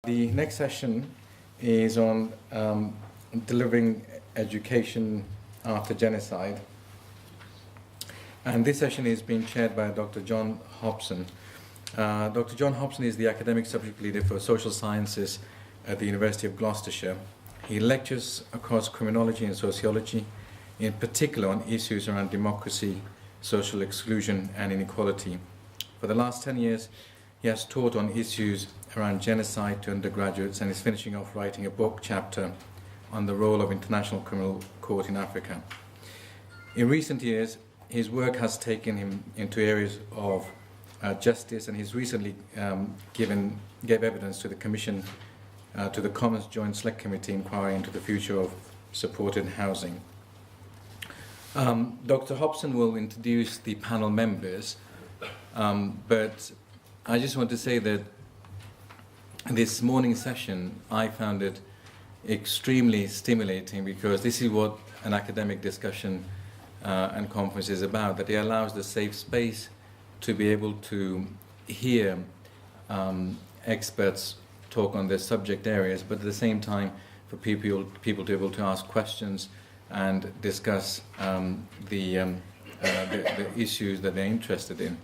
The next session is on delivering education after genocide, and this session is being chaired by Dr. John Hobson. Dr. John Hobson is the academic subject leader for social sciences at the University of Gloucestershire. He lectures across criminology and sociology, in particular on issues around democracy, social exclusion and inequality. For the last 10 years, he has taught on issues around genocide to undergraduates and is finishing off writing a book chapter on the role of International Criminal Court in Africa. In recent years, his work has taken him into areas of justice, and he's recently gave evidence to the Commission, to the Commons Joint Select Committee inquiry into the future of supported housing. Dr. Hobson will introduce the panel members, but I just want to say that this morning's session, I found it extremely stimulating, because this is what an academic discussion and conference is about, that it allows the safe space to be able to hear experts talk on their subject areas, but at the same time for people to be able to ask questions and discuss the issues that they're interested in.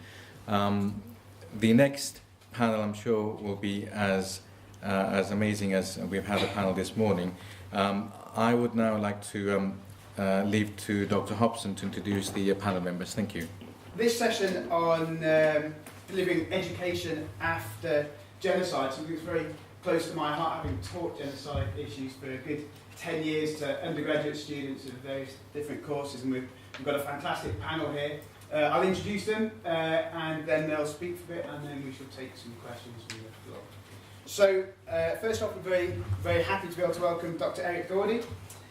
The next panel, I'm sure, will be as amazing as we've had a panel this morning. I would now like to leave to Dr. Hobson to introduce the panel members. Thank you. This session on delivering education after genocide, something that's very close to my heart, having taught genocide issues for a good 10 years to undergraduate students of various different courses, and we've got a fantastic panel here. I'll introduce them and then they'll speak for a bit, and then we shall take some questions from the floor. So first off, we're very happy to be able to welcome Dr. Eric Gordy.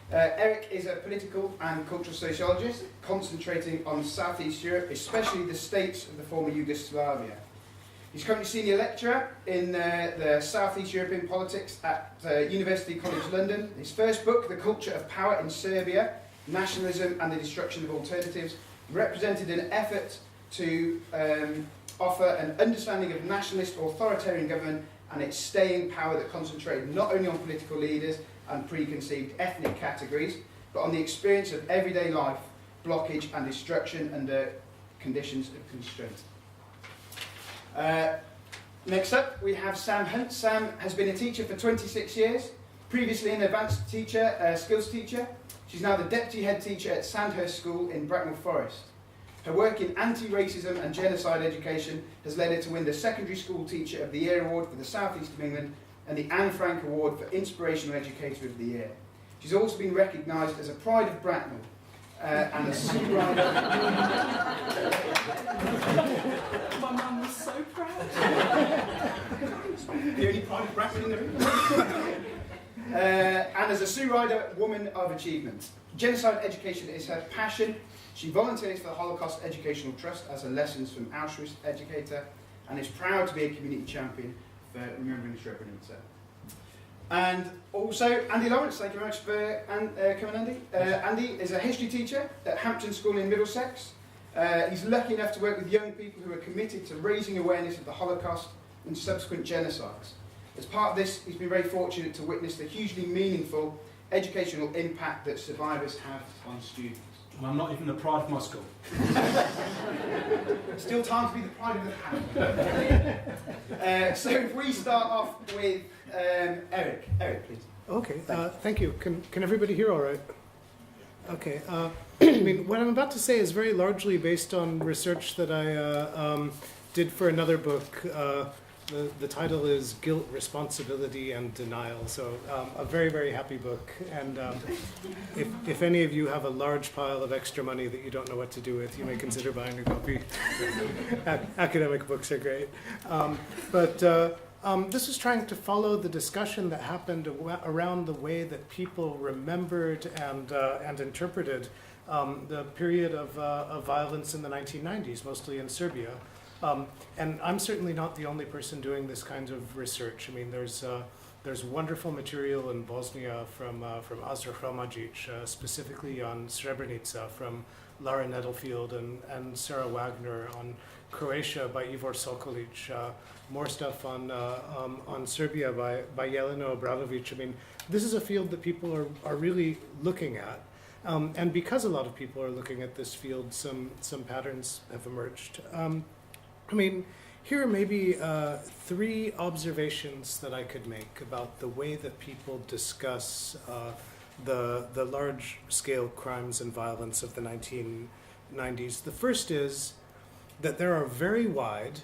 Eric is a political and cultural sociologist concentrating on Southeast Europe, especially the states of the former Yugoslavia. He's currently senior lecturer in the Southeast European politics at University College London. His first book, The Culture of Power in Serbia, Nationalism and the Destruction of Alternatives, represented an effort to offer an understanding of nationalist authoritarian government and its staying power that concentrated not only on political leaders and preconceived ethnic categories, but on the experience of everyday life, blockage and destruction under conditions of constraint. Next up, we have Sam Hunt. Sam has been a teacher for 26 years, previously an advanced teacher, skills teacher. She's now the deputy head teacher at Sandhurst School in Bracknell Forest. Her work in anti-racism and genocide education has led her to win the Secondary School Teacher of the Year Award for the South East of England and the Anne Frank Award for Inspirational Educator of the Year. She's also been recognised as a Pride of Bracknell and a Sue Rider. My mum was so proud. The only Pride of Bracknell in the room. And as a Sue Rider Woman of Achievement. Genocide education is her passion. She volunteers for the Holocaust Educational Trust as a Lessons from Auschwitz educator, and is proud to be a community champion for remembering Srebrenica. And also Andy Lawrence, thank you very much for coming, Andy. Andy is a history teacher at Hampton School in Middlesex. He's lucky enough to work with young people who are committed to raising awareness of the Holocaust and subsequent genocides. As part of this, he's been very fortunate to witness the hugely meaningful educational impact that survivors have on students. And I'm not even the pride of my school. Still time to be the pride of the panel. So if we start off with Eric. Eric, please. Okay, thank you. Can everybody hear all right? Okay. I mean, what I'm about to say is very largely based on research that I did for another book. The title is Guilt, Responsibility, and Denial. So a very, very happy book. And if any of you have a large pile of extra money that you don't know what to do with, you may consider buying a copy. Academic books are great. But this is trying to follow the discussion that happened around the way that people remembered and interpreted the period of violence in the 1990s, mostly in Serbia. And I'm certainly not the only person doing this kind of research. I mean, there's wonderful material in Bosnia from Azra Hromajic, specifically on Srebrenica, from Lara Nettlefield and Sarah Wagner on Croatia by Ivor Sokolic, more stuff on Serbia by Jelena Obradovic. I mean, this is a field that people are really looking at. And because a lot of people are looking at this field, some patterns have emerged. I mean, here are maybe 3 observations that I could make about the way that people discuss the large-scale crimes and violence of the 1990s. The first is that there are very wide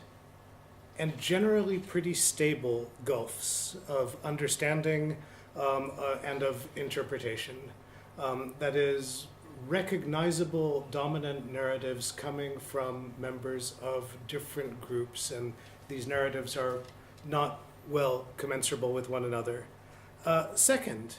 and generally pretty stable gulfs of understanding and of interpretation. That is, recognizable dominant narratives coming from members of different groups, and these narratives are not well commensurable with one another. Second,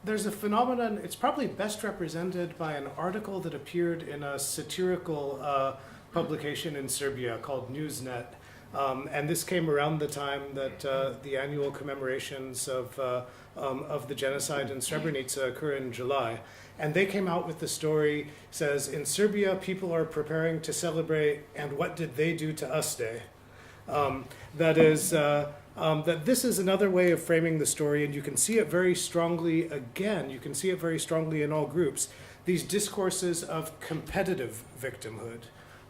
there's a phenomenon, it's probably best represented by an article that appeared in a satirical publication in Serbia called Newsnet. And this came around the time that the annual commemorations of the genocide in Srebrenica occur in July. And they came out with the story, says, in Serbia, people are preparing to celebrate, and what did they do to us day? That is, that this is another way of framing the story, and you can see it very strongly, again, you can see it very strongly in all groups, these discourses of competitive victimhood,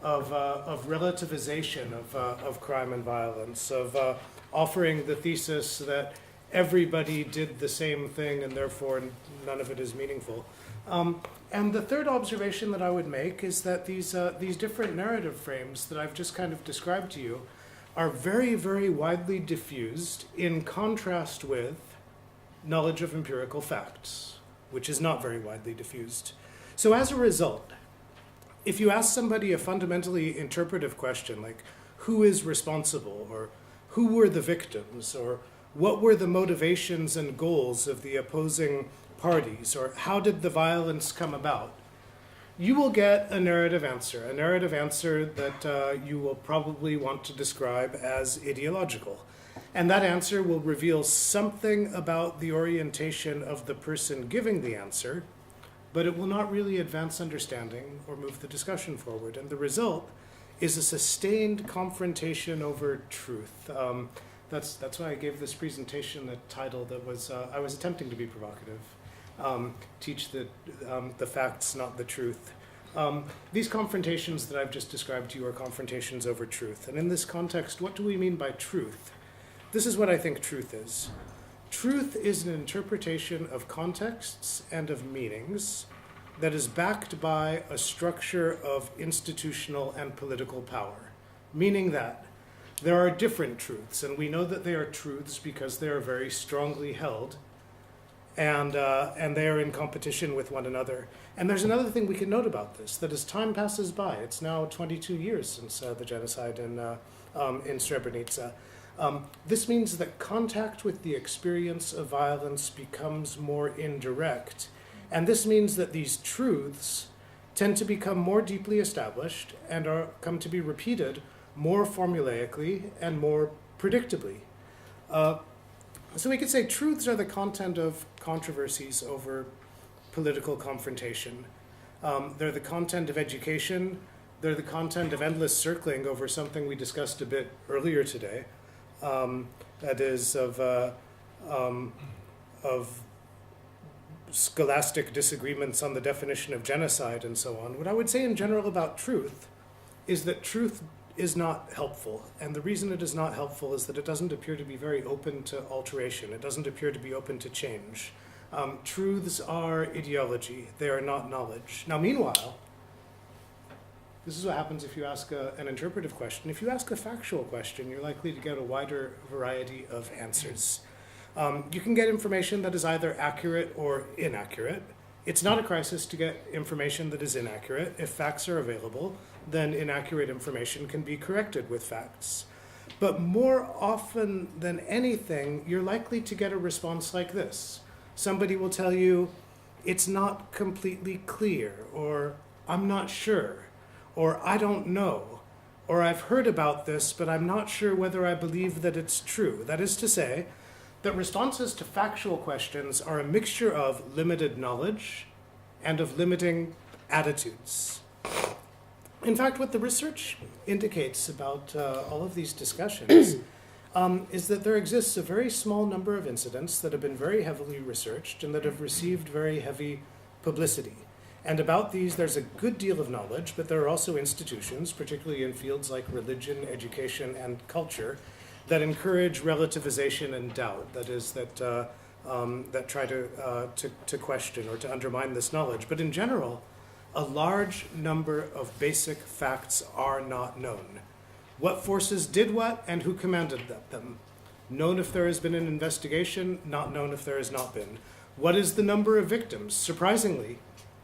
of relativization of crime and violence, of offering the thesis that everybody did the same thing and therefore none of it is meaningful. And the third observation that I would make is that these different narrative frames that I've just kind of described to you are very, very widely diffused in contrast with knowledge of empirical facts, which is not very widely diffused. So as a result, if you ask somebody a fundamentally interpretive question like who is responsible, or who were the victims, or what were the motivations and goals of the opposing parties, or how did the violence come about, you will get a narrative answer that you will probably want to describe as ideological. And that answer will reveal something about the orientation of the person giving the answer, but it will not really advance understanding or move the discussion forward. And the result is a sustained confrontation over truth. That's why I gave this presentation a title that was, I was attempting to be provocative. Teach the facts, not the truth. These confrontations that I've just described to you are confrontations over truth. And in this context, what do we mean by truth? This is what I think truth is. Truth is an interpretation of contexts and of meanings that is backed by a structure of institutional and political power, meaning that there are different truths, and we know that they are truths because they are very strongly held, and they are in competition with one another. And there's another thing we can note about this, that as time passes by, it's now 22 years since the genocide in Srebrenica, this means that contact with the experience of violence becomes more indirect. And this means that these truths tend to become more deeply established and come to be repeated more formulaically and more predictably. So we could say truths are the content of controversies over political confrontation. They're the content of education. They're the content of endless circling over something we discussed a bit earlier today. That is of scholastic disagreements on the definition of genocide and so on. What I would say in general about truth is that truth is not helpful. And the reason it is not helpful is that it doesn't appear to be very open to alteration. It doesn't appear to be open to change. Truths are ideology. They are not knowledge. Now, meanwhile, this is what happens if you ask an interpretive question. If you ask a factual question, you're likely to get a wider variety of answers. You can get information that is either accurate or inaccurate. It's not a crisis to get information that is inaccurate. If facts are available, then inaccurate information can be corrected with facts. But more often than anything, you're likely to get a response like this. Somebody will tell you, it's not completely clear, or I'm not sure, or I don't know, or I've heard about this, but I'm not sure whether I believe that it's true. That is to say, that responses to factual questions are a mixture of limited knowledge and of limiting attitudes. In fact, what the research indicates about all of these discussions is that there exists a very small number of incidents that have been very heavily researched and that have received very heavy publicity. And about these, there's a good deal of knowledge, but there are also institutions, particularly in fields like religion, education, and culture, that encourage relativization and doubt. That is, that try to question or to undermine this knowledge. But in general, a large number of basic facts are not known. What forces did what and who commanded them? Known if there has been an investigation, not known if there has not been. What is the number of victims? Surprisingly,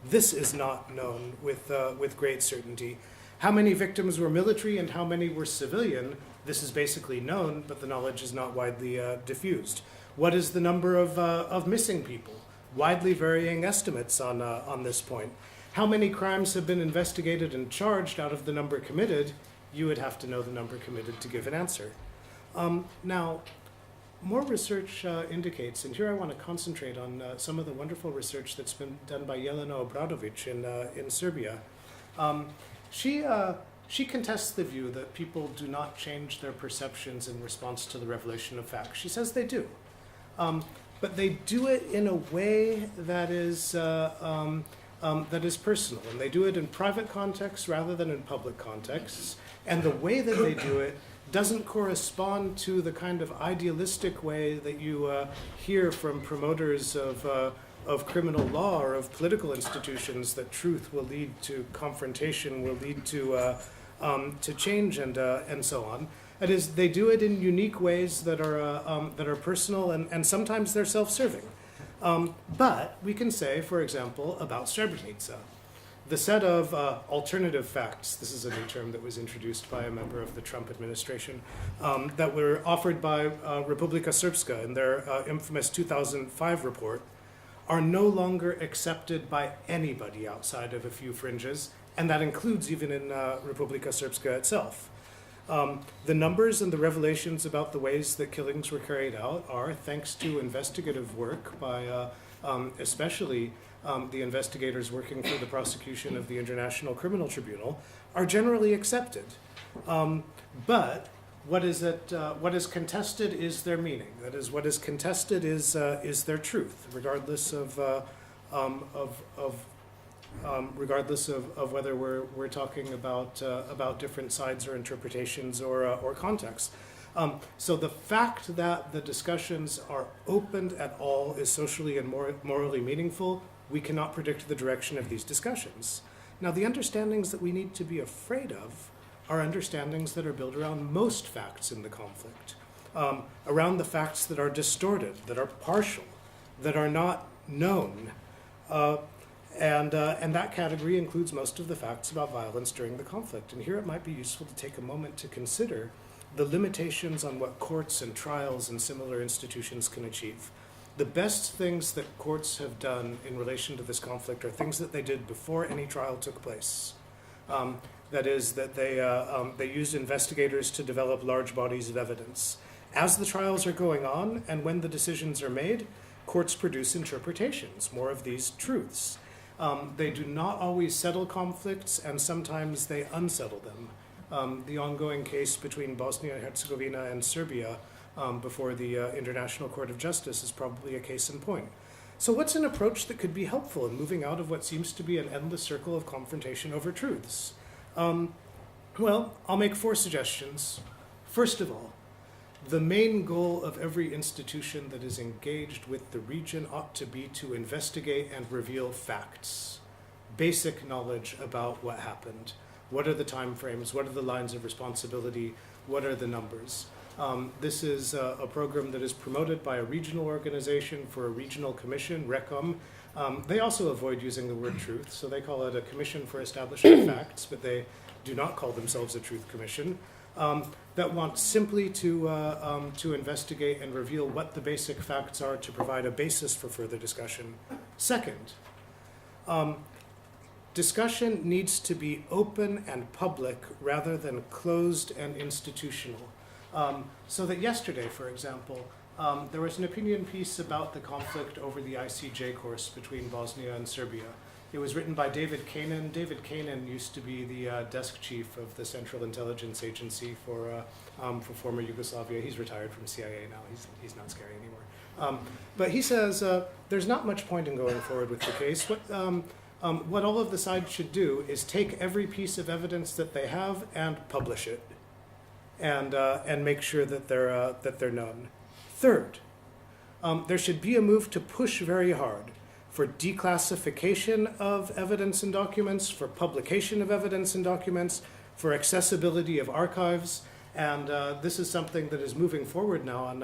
this is not known with great certainty. How many victims were military and how many were civilian? This is basically known, but the knowledge is not widely diffused. What is the number of missing people? Widely varying estimates on this point. How many crimes have been investigated and charged out of the number committed? You would have to know the number committed to give an answer. Now, more research indicates, and here I want to concentrate on some of the wonderful research that's been done by Jelena Obradović in Serbia. She contests the view that people do not change their perceptions in response to the revelation of facts. She says they do. But they do it in a way that is personal, and they do it in private contexts rather than in public contexts. And the way that they do it doesn't correspond to the kind of idealistic way that you hear from promoters of criminal law or of political institutions, that truth will lead to confrontation, will lead to change and so on. That is, they do it in unique ways that are personal and sometimes they're self-serving. But we can say, for example, about Srebrenica, the set of alternative facts, this is a new term that was introduced by a member of the Trump administration, that were offered by Republika Srpska in their infamous 2005 report, are no longer accepted by anybody outside of a few fringes, and that includes even in Republika Srpska itself. The numbers and the revelations about the ways that killings were carried out are, thanks to investigative work by especially the investigators working for the prosecution of the International Criminal Tribunal, are generally accepted. But what is contested is their meaning. That is, what is contested is their truth, regardless of whether we're talking about different sides or interpretations or contexts. So the fact that the discussions are opened at all is socially and morally meaningful. We cannot predict the direction of these discussions. Now, the understandings that we need to be afraid of are understandings that are built around most facts in the conflict, around the facts that are distorted, that are partial, that are not known. And that category includes most of the facts about violence during the conflict. And here it might be useful to take a moment to consider the limitations on what courts and trials and similar institutions can achieve. The best things that courts have done in relation to this conflict are things that they did before any trial took place. That is, that they used investigators to develop large bodies of evidence. As the trials are going on and when the decisions are made, courts produce interpretations, more of these truths. They do not always settle conflicts, and sometimes they unsettle them. The ongoing case between Bosnia and Herzegovina and Serbia before the International Court of Justice is probably a case in point. So what's an approach that could be helpful in moving out of what seems to be an endless circle of confrontation over truths? Well, I'll make 4 suggestions. First of all, the main goal of every institution that is engaged with the region ought to be to investigate and reveal facts, basic knowledge about what happened. What are the time frames? What are the lines of responsibility? What are the numbers? This is a program that is promoted by a regional organization for a regional commission, RECOM. They also avoid using the word truth, so they call it a commission for establishing facts, but they do not call themselves a truth commission. That want simply to investigate and reveal what the basic facts are to provide a basis for further discussion. Second, discussion needs to be open and public rather than closed and institutional. So that yesterday, for example, there was an opinion piece about the conflict over the ICJ course between Bosnia and Serbia. It was written by David Kanan. David Kanan used to be the desk chief of the Central Intelligence Agency for former Yugoslavia. He's retired from CIA now. He's not scary anymore. But he says there's not much point in going forward with the case. What all of the sides should do is take every piece of evidence that they have and publish it, and make sure that they're known. Third, there should be a move to push very hard for declassification of evidence and documents, for publication of evidence and documents, for accessibility of archives, and this is something that is moving forward now on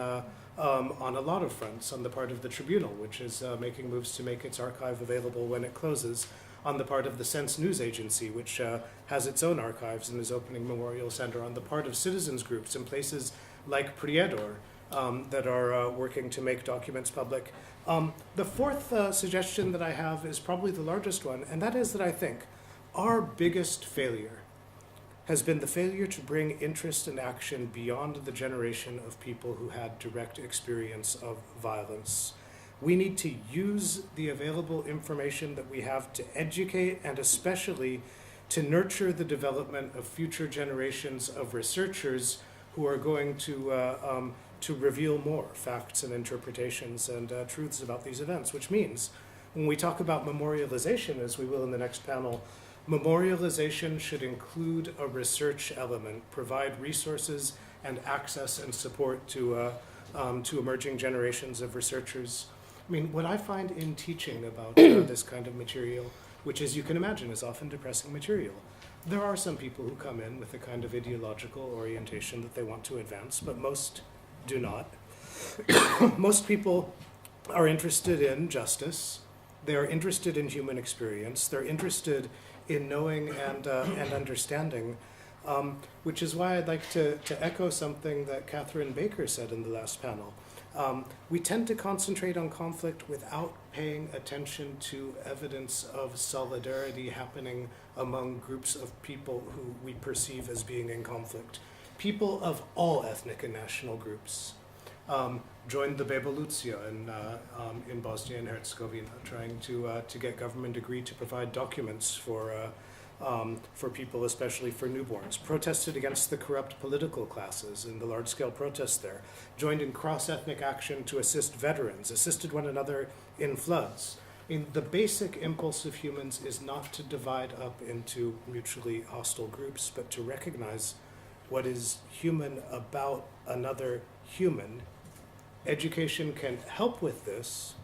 a lot of fronts on the part of the Tribunal, which is making moves to make its archive available when it closes, on the part of the Sense News Agency, which has its own archives and is opening Memorial Center, on the part of citizens groups in places like Prijedor, that are working to make documents public. The fourth suggestion that I have is probably the largest one, and that is that I think our biggest failure has been the failure to bring interest and action beyond the generation of people who had direct experience of violence. We need to use the available information that we have to educate and especially to nurture the development of future generations of researchers who are going to reveal more facts and interpretations and truths about these events, which means when we talk about memorialization, as we will in the next panel, memorialization should include a research element, provide resources and access and support to emerging generations of researchers. I mean, what I find in teaching about this kind of material, which, as you can imagine, is often depressing material, there are some people who come in with a kind of ideological orientation that they want to advance, but most do not. Most people are interested in justice. They are interested in human experience. They're interested in knowing and understanding, which is why I'd like to echo something that Catherine Baker said in the last panel. We tend to concentrate on conflict without paying attention to evidence of solidarity happening among groups of people who we perceive as being in conflict. People of all ethnic and national groups joined the Belorusia in Bosnia and Herzegovina, trying to get government agree to provide documents for people, especially for newborns, protested against the corrupt political classes in the large-scale protests there, joined in cross-ethnic action to assist veterans, assisted one another in floods. I mean, the basic impulse of humans is not to divide up into mutually hostile groups, but to recognize what is human about another human. Education can help with this,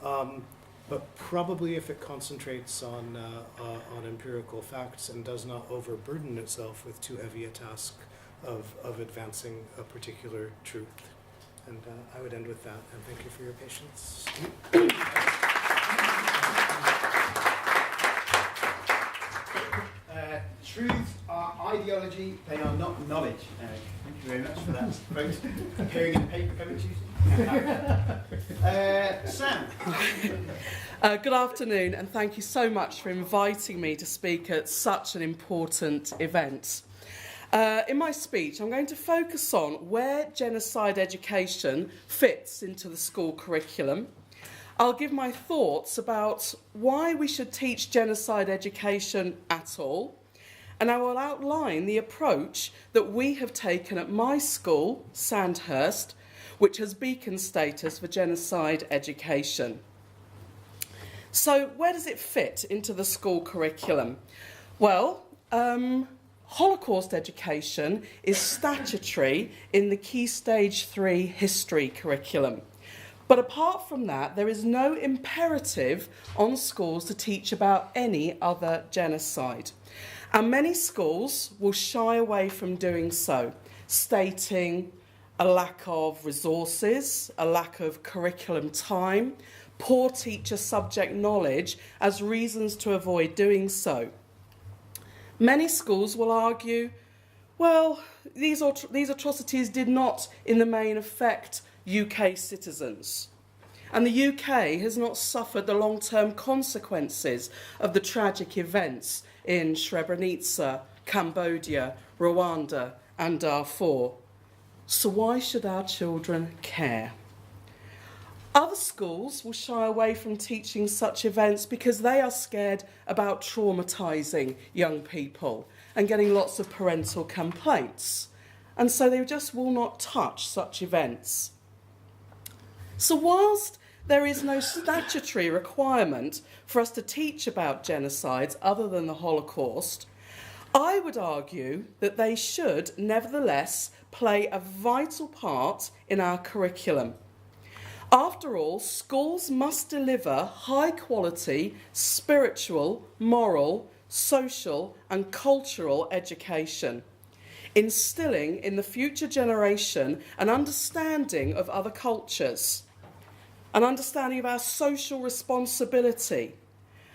but probably if it concentrates on empirical facts and does not overburden itself with too heavy a task of advancing a particular truth. And I would end with that, and thank you for your patience. Truth are ideology, they are not knowledge. Thank you very much for that vote. Appearing in the paper coming Tuesday. Sam. Good afternoon, and thank you so much for inviting me to speak at such an important event. In my speech, I'm going to focus on where genocide education fits into the school curriculum. I'll give my thoughts about why we should teach genocide education at all, and I will outline the approach that we have taken at my school, Sandhurst, which has beacon status for genocide education. So where does it fit into the school curriculum? Well, Holocaust education is statutory in the Key Stage 3 history curriculum. But apart from that, there is no imperative on schools to teach about any other genocide. And many schools will shy away from doing so, stating a lack of resources, a lack of curriculum time, poor teacher subject knowledge as reasons to avoid doing so. Many schools will argue, well, these atrocities did not in the main affect UK citizens. And the UK has not suffered the long-term consequences of the tragic events in Srebrenica, Cambodia, Rwanda and Darfur. So why should our children care? Other schools will shy away from teaching such events because they are scared about traumatising young people and getting lots of parental complaints. And so they just will not touch such events. So whilst there is no statutory requirement for us to teach about genocides other than the Holocaust, I would argue that they should nevertheless play a vital part in our curriculum. After all, schools must deliver high-quality spiritual, moral, social and cultural education, instilling in the future generation an understanding of other cultures, an understanding of our social responsibility,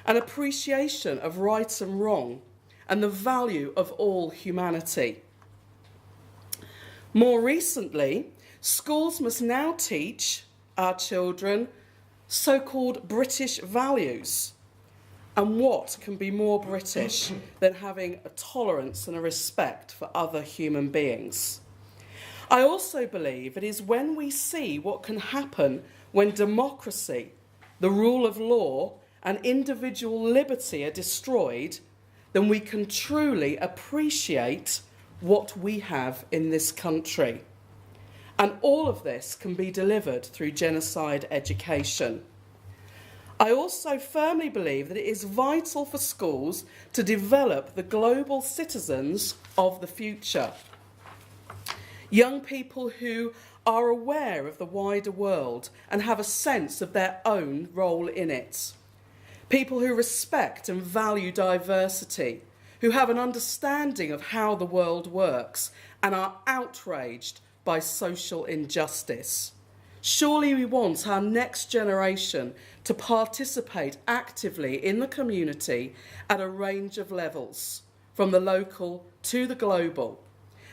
an appreciation of right and wrong, and the value of all humanity. More recently, schools must now teach our children so-called British values. And what can be more British than having a tolerance and a respect for other human beings? I also believe it is when we see what can happen when democracy, the rule of law, and individual liberty are destroyed, then we can truly appreciate what we have in this country. And all of this can be delivered through genocide education. I also firmly believe that it is vital for schools to develop the global citizens of the future. Young people who are aware of the wider world and have a sense of their own role in it. People who respect and value diversity, who have an understanding of how the world works and are outraged by social injustice. Surely we want our next generation to participate actively in the community at a range of levels, from the local to the global,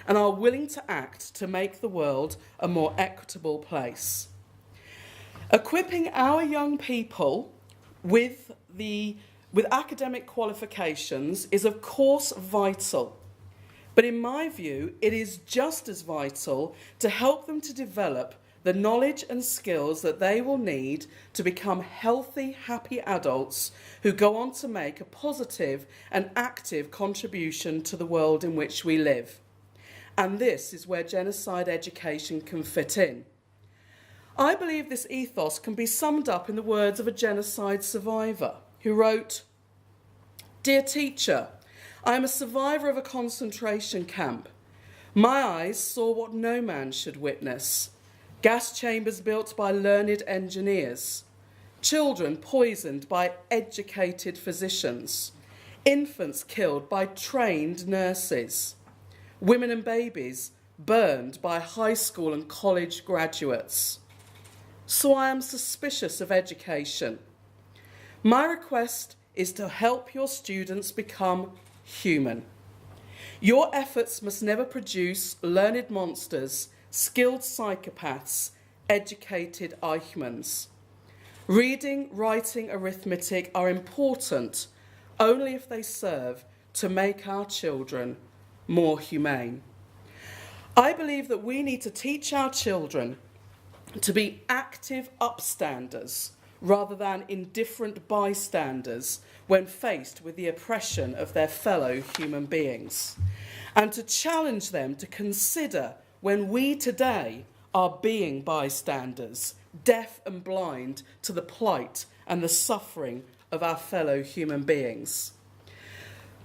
and are willing to act to make the world a more equitable place. Equipping our young people with academic qualifications is of course vital, but in my view it is just as vital to help them to develop the knowledge and skills that they will need to become healthy, happy adults who go on to make a positive and active contribution to the world in which we live. And this is where genocide education can fit in. I believe this ethos can be summed up in the words of a genocide survivor who wrote, "Dear teacher, I am a survivor of a concentration camp. My eyes saw what no man should witness. Gas chambers built by learned engineers, children poisoned by educated physicians, infants killed by trained nurses, women and babies burned by high school and college graduates. So I am suspicious of education. My request is to help your students become human. Your efforts must never produce learned monsters, skilled psychopaths, educated Eichmanns. Reading, writing, arithmetic are important only if they serve to make our children more humane." I believe that we need to teach our children to be active upstanders rather than indifferent bystanders when faced with the oppression of their fellow human beings, and to challenge them to consider when we today are being bystanders, deaf and blind to the plight and the suffering of our fellow human beings.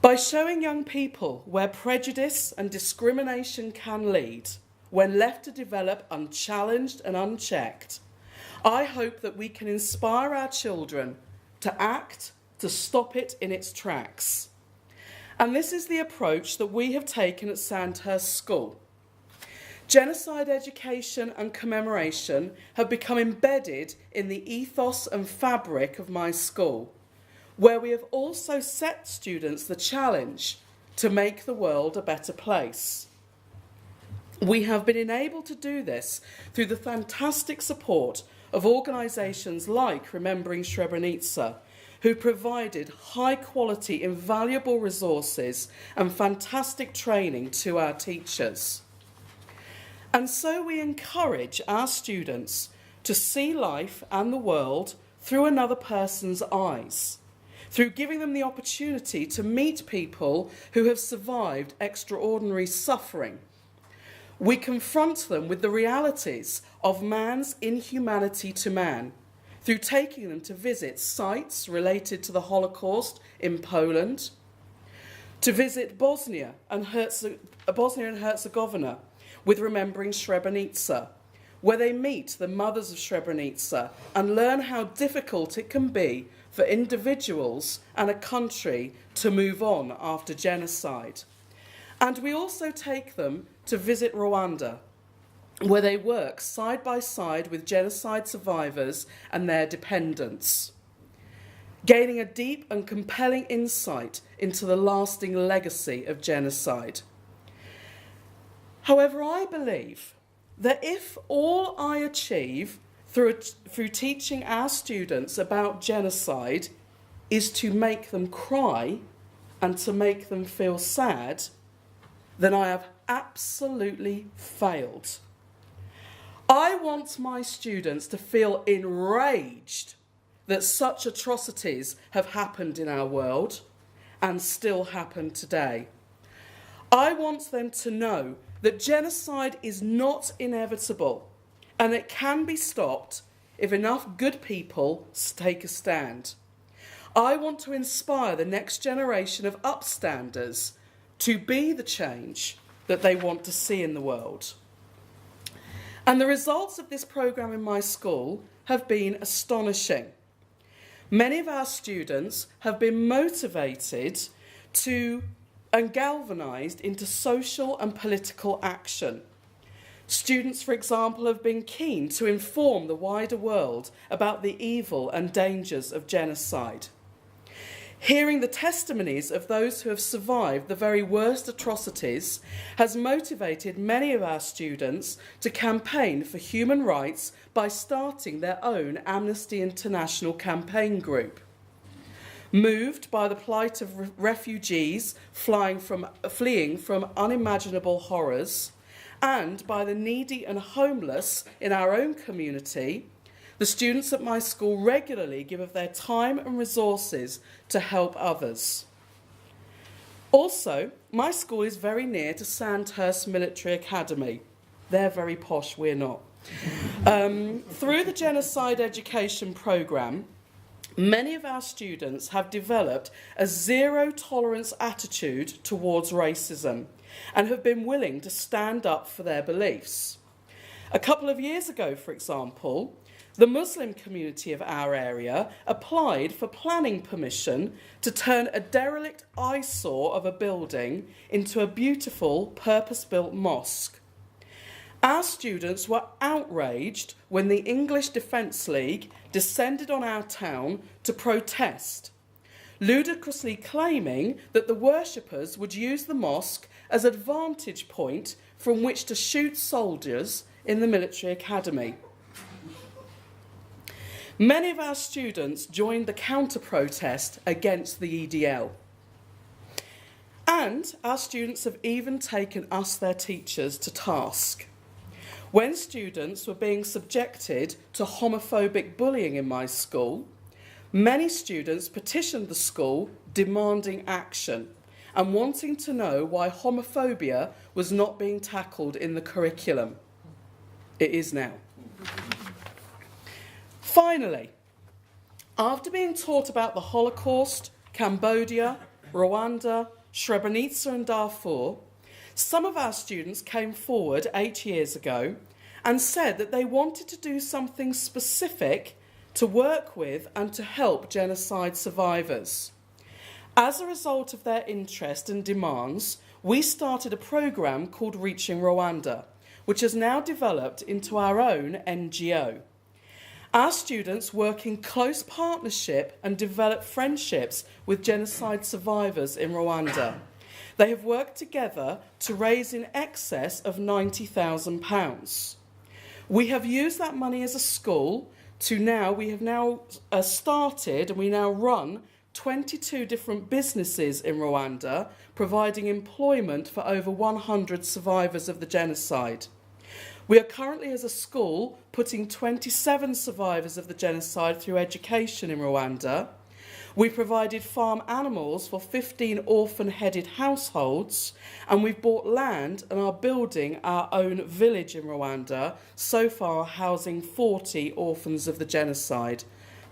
By showing young people where prejudice and discrimination can lead, when left to develop unchallenged and unchecked, I hope that we can inspire our children to act, to stop it in its tracks. And this is the approach that we have taken at Sandhurst School. Genocide education and commemoration have become embedded in the ethos and fabric of my school, where we have also set students the challenge to make the world a better place. We have been enabled to do this through the fantastic support of organisations like Remembering Srebrenica, who provided high-quality, invaluable resources and fantastic training to our teachers. And so we encourage our students to see life and the world through another person's eyes, through giving them the opportunity to meet people who have survived extraordinary suffering. We confront them with the realities of man's inhumanity to man, through taking them to visit sites related to the Holocaust in Poland, to visit Bosnia and Herzegovina with Remembering Srebrenica, where they meet the mothers of Srebrenica and learn how difficult it can be for individuals and a country to move on after genocide. And we also take them to visit Rwanda, where they work side by side with genocide survivors and their dependents, gaining a deep and compelling insight into the lasting legacy of genocide. However, I believe that if all I achieve through teaching our students about genocide is to make them cry and to make them feel sad, then I have absolutely failed. I want my students to feel enraged that such atrocities have happened in our world and still happen today. I want them to know that genocide is not inevitable and it can be stopped if enough good people take a stand. I want to inspire the next generation of upstanders to be the change that they want to see in the world. And the results of this programme in my school have been astonishing. Many of our students have been motivated and galvanised into social and political action. Students, for example, have been keen to inform the wider world about the evil and dangers of genocide. Hearing the testimonies of those who have survived the very worst atrocities has motivated many of our students to campaign for human rights by starting their own Amnesty International campaign group. Moved by the plight of refugees fleeing from unimaginable horrors, and by the needy and homeless in our own community, the students at my school regularly give of their time and resources to help others. Also, my school is very near to Sandhurst Military Academy. They're very posh, we're not. Through the Genocide Education programme, many of our students have developed a zero-tolerance attitude towards racism and have been willing to stand up for their beliefs. A couple of years ago, for example, the Muslim community of our area applied for planning permission to turn a derelict eyesore of a building into a beautiful purpose-built mosque. Our students were outraged when the English Defence League descended on our town to protest, ludicrously claiming that the worshippers would use the mosque as a vantage point from which to shoot soldiers in the military academy. Many of our students joined the counter-protest against the EDL. And our students have even taken us, their teachers, to task. When students were being subjected to homophobic bullying in my school, many students petitioned the school demanding action and wanting to know why homophobia was not being tackled in the curriculum. It is now. Finally, after being taught about the Holocaust, Cambodia, Rwanda, Srebrenica and Darfur, some of our students came forward 8 years ago and said that they wanted to do something specific to work with and to help genocide survivors. As a result of their interest and demands, we started a programme called Reaching Rwanda, which has now developed into our own NGO. Our students work in close partnership and develop friendships with genocide survivors in Rwanda. They have worked together to raise in excess of £90,000. We have used that money as a school we have now started and we now run 22 different businesses in Rwanda, providing employment for over 100 survivors of the genocide. We are currently, as a school, putting 27 survivors of the genocide through education in Rwanda. We provided farm animals for 15 orphan-headed households, and we've bought land and are building our own village in Rwanda, so far housing 40 orphans of the genocide.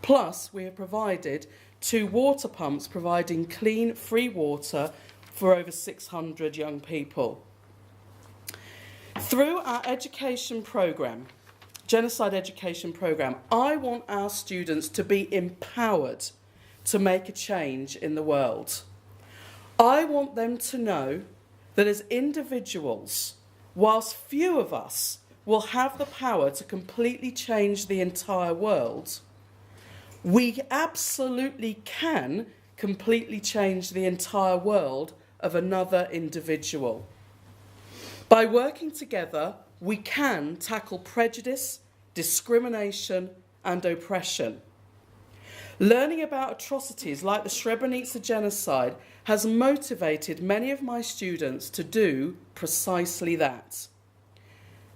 Plus, we have provided 2 water pumps providing clean, free water for over 600 young people. Through our education programme, genocide education programme, I want our students to be empowered to make a change in the world. I want them to know that as individuals, whilst few of us will have the power to completely change the entire world, we absolutely can completely change the entire world of another individual. By working together, we can tackle prejudice, discrimination, and oppression. Learning about atrocities like the Srebrenica genocide has motivated many of my students to do precisely that.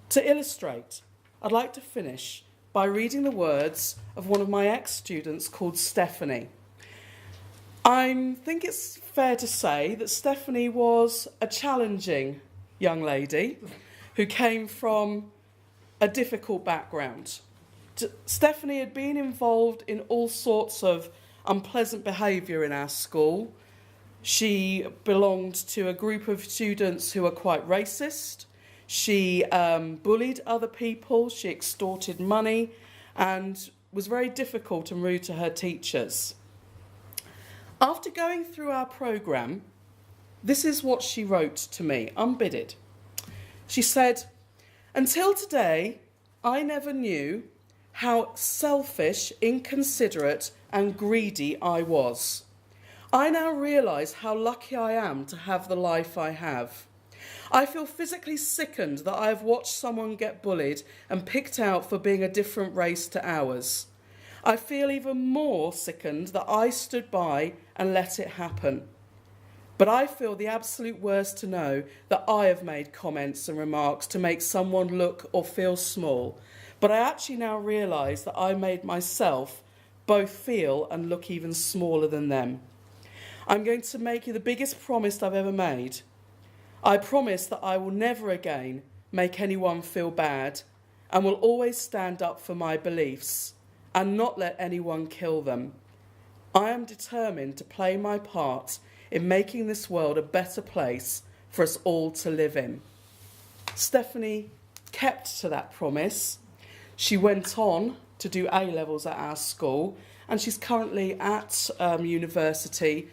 To illustrate, I'd like to finish by reading the words of one of my ex-students called Stephanie. I think it's fair to say that Stephanie was a challenging young lady who came from a difficult background. Stephanie had been involved in all sorts of unpleasant behaviour in our school. She belonged to a group of students who were quite racist. She bullied other people, she extorted money, and was very difficult and rude to her teachers. After going through our programme, this is what she wrote to me, unbidded. She said, "Until today, I never knew how selfish, inconsiderate and greedy I was. I now realise how lucky I am to have the life I have. I feel physically sickened that I have watched someone get bullied and picked out for being a different race to ours. I feel even more sickened that I stood by and let it happen. But I feel the absolute worst to know that I have made comments and remarks to make someone look or feel small. But I actually now realise that I made myself both feel and look even smaller than them. I'm going to make you the biggest promise I've ever made. I promise that I will never again make anyone feel bad and will always stand up for my beliefs and not let anyone kill them. I am determined to play my part in making this world a better place for us all to live in." Stephanie kept to that promise. She went on to do A-levels at our school, and she's currently at university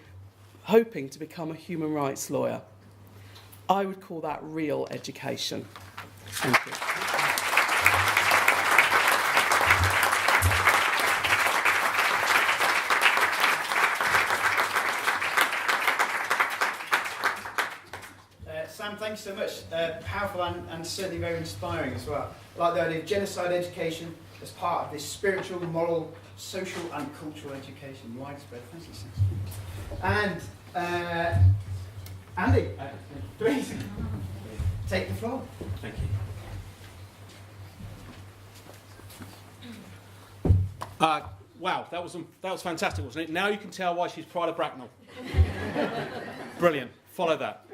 hoping to become a human rights lawyer. I would call that real education. Thank you. Sam, thank you so much. Powerful and certainly very inspiring as well. I like the idea of genocide education as part of this spiritual, moral, social and cultural education, widespread. Thank you, Sam. And Andy, please take the floor. Thank you. Wow, that was fantastic, wasn't it? Now you can tell why she's Pride of Bracknell. Brilliant. Follow that.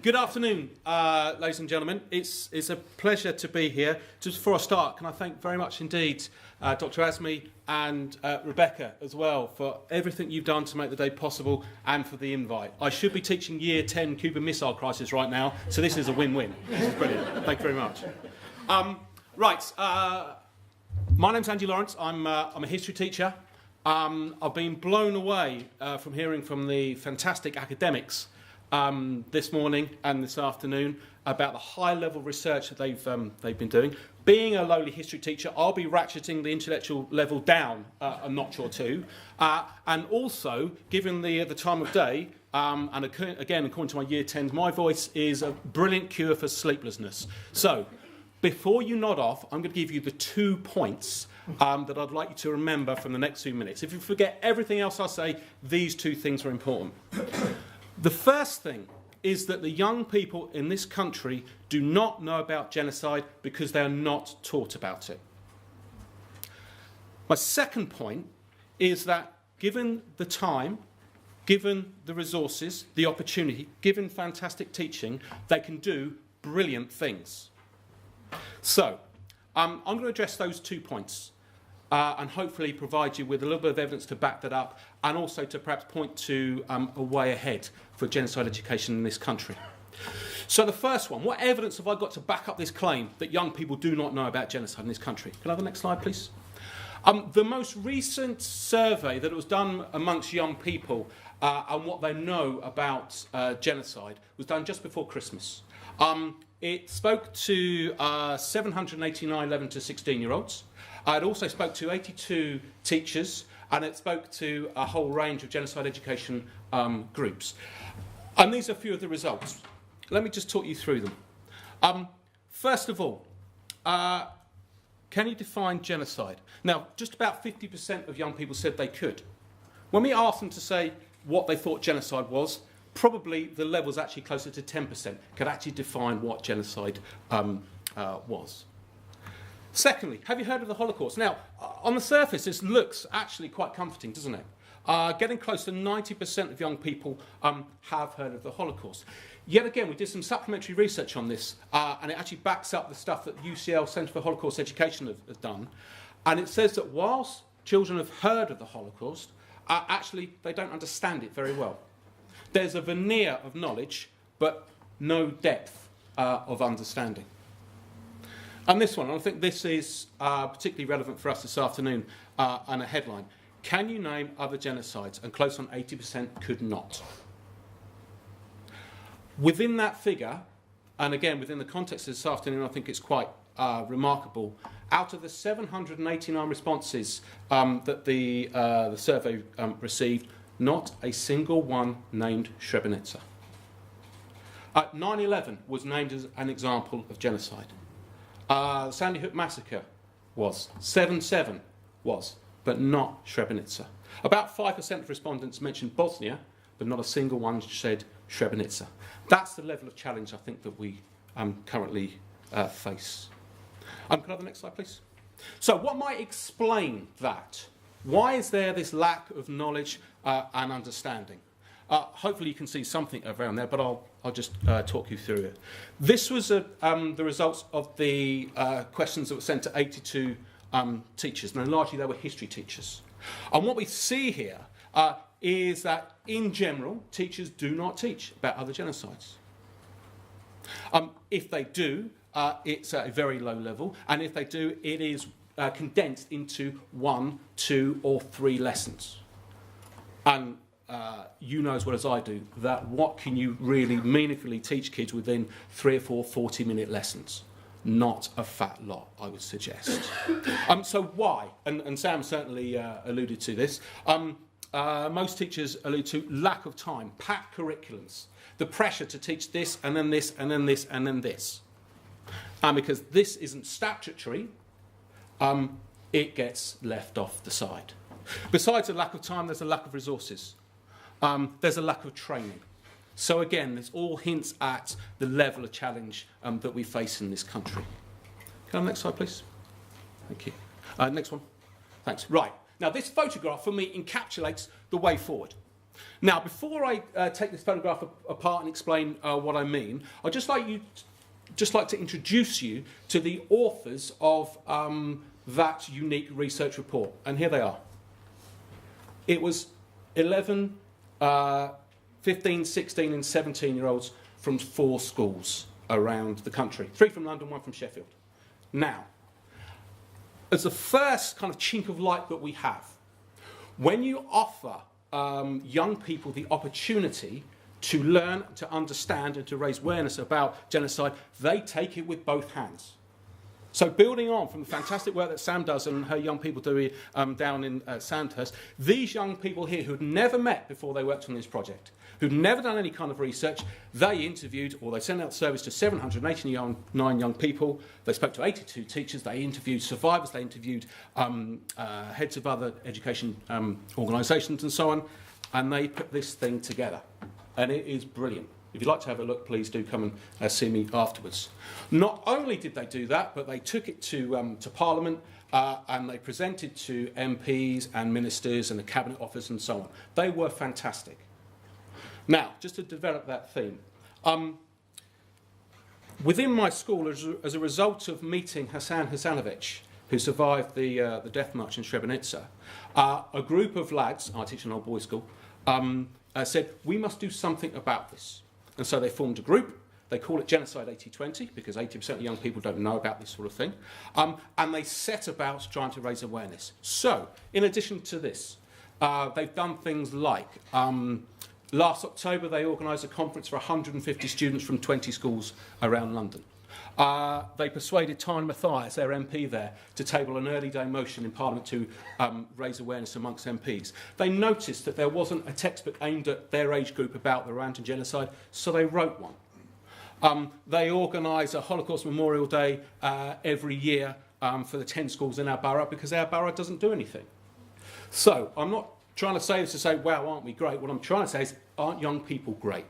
Good afternoon, ladies and gentlemen. It's a pleasure to be here. Just before I start, can I thank very much indeed Dr. Azmi and Rebecca as well for everything you've done to make the day possible and for the invite. I should be teaching Year 10 Cuban Missile Crisis right now, so this is a win-win. This is brilliant. Thank you very much. My name's Andy Lawrence. I'm a history teacher. I've been blown away from hearing from the fantastic academics this morning and this afternoon about the high-level research that they've been doing. Being a lowly history teacher, I'll be ratcheting the intellectual level down a notch or two, and also, given the time of day, and again, according to my Year 10s, my voice is a brilliant cure for sleeplessness. So, before you nod off, I'm going to give you the 2 points that I'd like you to remember from the next few minutes. If you forget everything else I say, these 2 things are important. The first thing is that the young people in this country do not know about genocide because they are not taught about it. My second point is that given the time, given the resources, the opportunity, given fantastic teaching, they can do brilliant things. So, I'm going to address those 2 points and hopefully provide you with a little bit of evidence to back that up, and also to perhaps point to a way ahead for genocide education in this country. So the first one, what evidence have I got to back up this claim that young people do not know about genocide in this country? Can I have the next slide, please? The most recent survey that was done amongst young people and what they know about genocide was done just before Christmas. It spoke to 789 11 to 16-year-olds. It also spoke to 82 teachers, and it spoke to a whole range of genocide education groups. And these are a few of the results. Let me just talk you through them. First of all, can you define genocide? Now, just about 50% of young people said they could. When we asked them to say what they thought genocide was, probably the level's actually closer to 10% could actually define what genocide was. Secondly, have you heard of the Holocaust? Now, on the surface, this looks actually quite comforting, doesn't it? Getting close to 90% of young people have heard of the Holocaust. Yet again, we did some supplementary research on this, and it actually backs up the stuff that UCL Centre for Holocaust Education has done. And it says that whilst children have heard of the Holocaust, actually they don't understand it very well. There's a veneer of knowledge, but no depth of understanding. And this one, I think this is particularly relevant for us this afternoon, and a headline. Can you name other genocides? And close on 80% could not. Within that figure, and again within the context of this afternoon, I think it's quite remarkable. Out of the 789 responses that the survey received, not a single one named Srebrenica. 9/11 was named as an example of genocide. The Sandy Hook massacre was. 7/7 was, but not Srebrenica. About 5% of respondents mentioned Bosnia, but not a single one said Srebrenica. That's the level of challenge I think that we currently face. Can I have the next slide, please? So what might explain that? Why is there this lack of knowledge and understanding? Hopefully you can see something around there, but I'll just talk you through it. This was the results of the questions that were sent to 82 teachers, and largely they were history teachers. And what we see here is that, in general, teachers do not teach about other genocides. If they do, it's at a very low level, and if they do, it is condensed into 1, 2, or 3 lessons. And you know as well as I do that what can you really meaningfully teach kids within 3 or 4 40-minute lessons? Not a fat lot, I would suggest. So why? And Sam certainly alluded to this. Most teachers allude to lack of time, packed curriculums, the pressure to teach this and then this and then this and then this. And because this isn't statutory, it gets left off the side. Besides a lack of time, there's a lack of resources. There's a lack of training. So again, this all hints at the level of challenge that we face in this country. Can I have the next slide, please? Thank you. Next one. Thanks. Right. Now, this photograph, for me, encapsulates the way forward. Now, before I take this photograph apart and explain what I mean, I'd just like to introduce you to the authors of that unique research report. And here they are. It was 11, 15, 16 and 17-year-olds from 4 schools around the country. 3 from London, 1 from Sheffield. Now, as the first kind of chink of light that we have, when you offer young people the opportunity to learn, to understand and to raise awareness about genocide, they take it with both hands. So building on from the fantastic work that Sam does and her young people do down in Sandhurst, these young people here who'd never met before they worked on this project, who'd never done any kind of research, they interviewed, or they sent out service to 789 young people. They spoke to 82 teachers, they interviewed survivors, they interviewed heads of other education organisations and so on, and they put this thing together. And it is brilliant. If you'd like to have a look, please do come and see me afterwards. Not only did they do that, but they took it to Parliament and they presented to MPs and ministers and the Cabinet Office and so on. They were fantastic. Now, just to develop that theme, within my school, as a result of meeting Hassan Hasanovic, who survived the death march in Srebrenica, a group of lads, I teach an old boys' school, said, we must do something about this. And so they formed a group. They call it Genocide 8020, because 80% of young people don't know about this sort of thing. And they set about trying to raise awareness. So, in addition to this, they've done things like, last October they organised a conference for 150 students from 20 schools around London. They persuaded Tyne Mathias, their MP there, to table an early day motion in Parliament to raise awareness amongst MPs. They noticed that there wasn't a textbook aimed at their age group about the Rwandan genocide, so they wrote one. They organise a Holocaust Memorial Day every year for the 10 schools in our borough, because our borough doesn't do anything. So, I'm not trying to say this to say, wow, aren't we great? What I'm trying to say is, aren't young people great?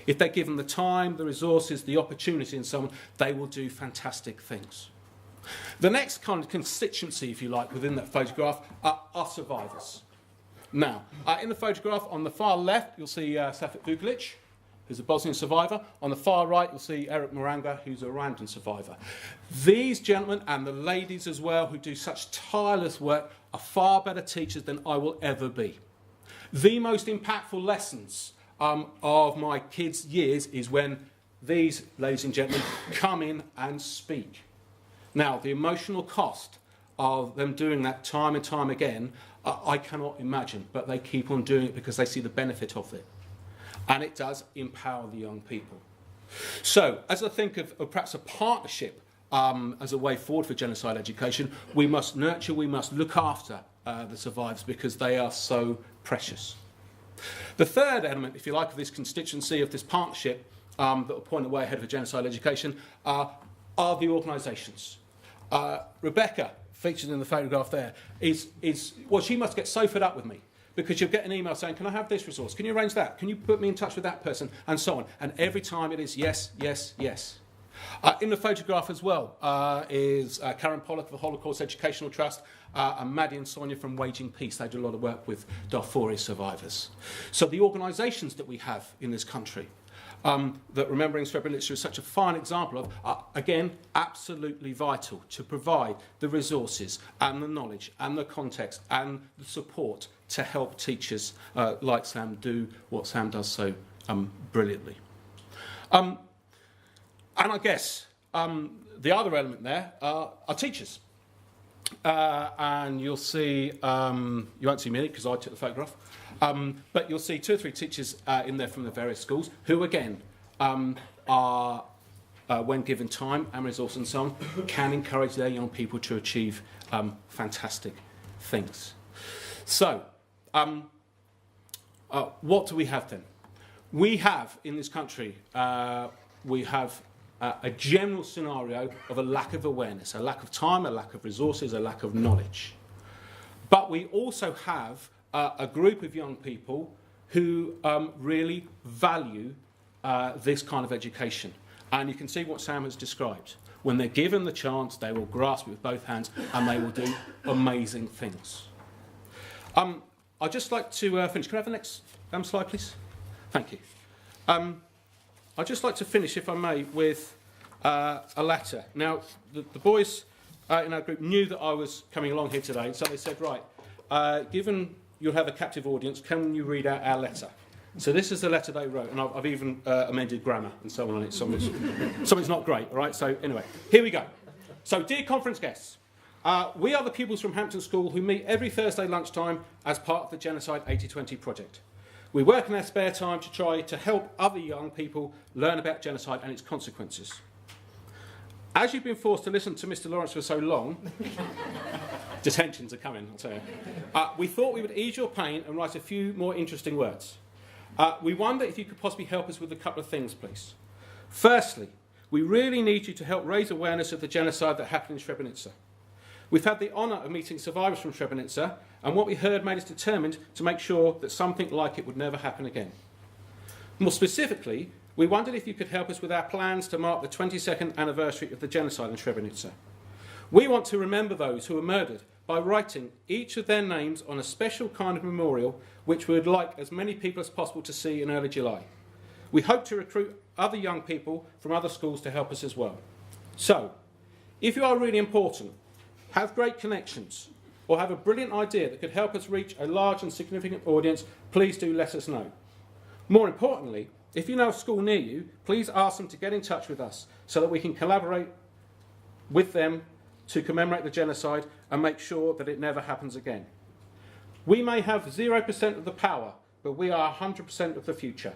If they're given the time, the resources, the opportunity and so on, they will do fantastic things. The next kind of constituency, if you like, within that photograph are survivors. Now, in the photograph, on the far left, you'll see Safet Vukovic, who's a Bosnian survivor. On the far right, you'll see Eric Moranga, who's a Rwandan survivor. These gentlemen, and the ladies as well, who do such tireless work, are far better teachers than I will ever be. The most impactful lessons of my kids' years is when these, ladies and gentlemen, come in and speak. Now, the emotional cost of them doing that time and time again, I cannot imagine, but they keep on doing it because they see the benefit of it. And it does empower the young people. So, as I think of perhaps a partnership as a way forward for genocide education, we must nurture, we must look after the survivors because they are so precious. The third element, if you like, of this constituency, of this partnership that will point the way ahead for genocide education are the organisations. Rebecca, featured in the photograph there, well, she must get so fed up with me because you'll get an email saying, can I have this resource? Can you arrange that? Can you put me in touch with that person? And so on. And every time it is yes, yes, yes. In the photograph as well is Karen Pollock of the Holocaust Educational Trust and Maddie and Sonia from Waging Peace. They do a lot of work with Darfuri survivors. So the organisations that we have in this country that Remembering Srebrenica is such a fine example of are, again, absolutely vital to provide the resources and the knowledge and the context and the support to help teachers like Sam do what Sam does so brilliantly. And I guess the other element there are teachers. And you'll see, you won't see me because I took the photograph, but you'll see 2 or 3 teachers in there from the various schools who, again, are, when given time and resource and so on, can encourage their young people to achieve fantastic things. So, what do we have then? We have, in this country, we have a general scenario of a lack of awareness, a lack of time, a lack of resources, a lack of knowledge. But we also have a group of young people who really value this kind of education. And you can see what Sam has described. When they're given the chance, they will grasp it with both hands and they will do amazing things. I'd just like to finish. Can I have the next slide, please? Thank you. I'd just like to finish, if I may, with a letter. Now, the boys in our group knew that I was coming along here today, so they said, right, given you'll have a captive audience, can you read out our letter? So this is the letter they wrote, and I've even amended grammar and so on it. Something's not great, all right? So anyway, here we go. So, dear conference guests, we are the pupils from Hampton School who meet every Thursday lunchtime as part of the Genocide 8020 project. We work in our spare time to try to help other young people learn about genocide and its consequences. As you've been forced to listen to Mr. Lawrence for so long, detentions are coming, I'll tell you, we thought we would ease your pain and write a few more interesting words. We wonder if you could possibly help us with a couple of things, please. Firstly, we really need you to help raise awareness of the genocide that happened in Srebrenica. We've had the honour of meeting survivors from Srebrenica, and what we heard made us determined to make sure that something like it would never happen again. More specifically, We wondered if you could help us with our plans to mark the 22nd anniversary of the genocide in Srebrenica. We want to remember those who were murdered by writing each of their names on a special kind of memorial which we would like as many people as possible to see in early July. We hope to recruit other young people from other schools to help us as well. So, if you are really important, have great connections, or have a brilliant idea that could help us reach a large and significant audience, please do let us know. More importantly, if you know a school near you, please ask them to get in touch with us so that we can collaborate with them to commemorate the genocide and make sure that it never happens again. We may have 0% of the power, but we are 100% of the future.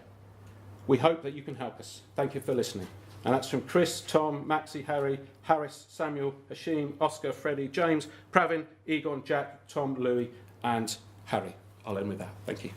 We hope that you can help us. Thank you for listening. And that's from Chris, Tom, Maxie, Harry, Harris, Samuel, Hashim, Oscar, Freddie, James, Pravin, Egon, Jack, Tom, Louis, and Harry. I'll end with that. Thank you.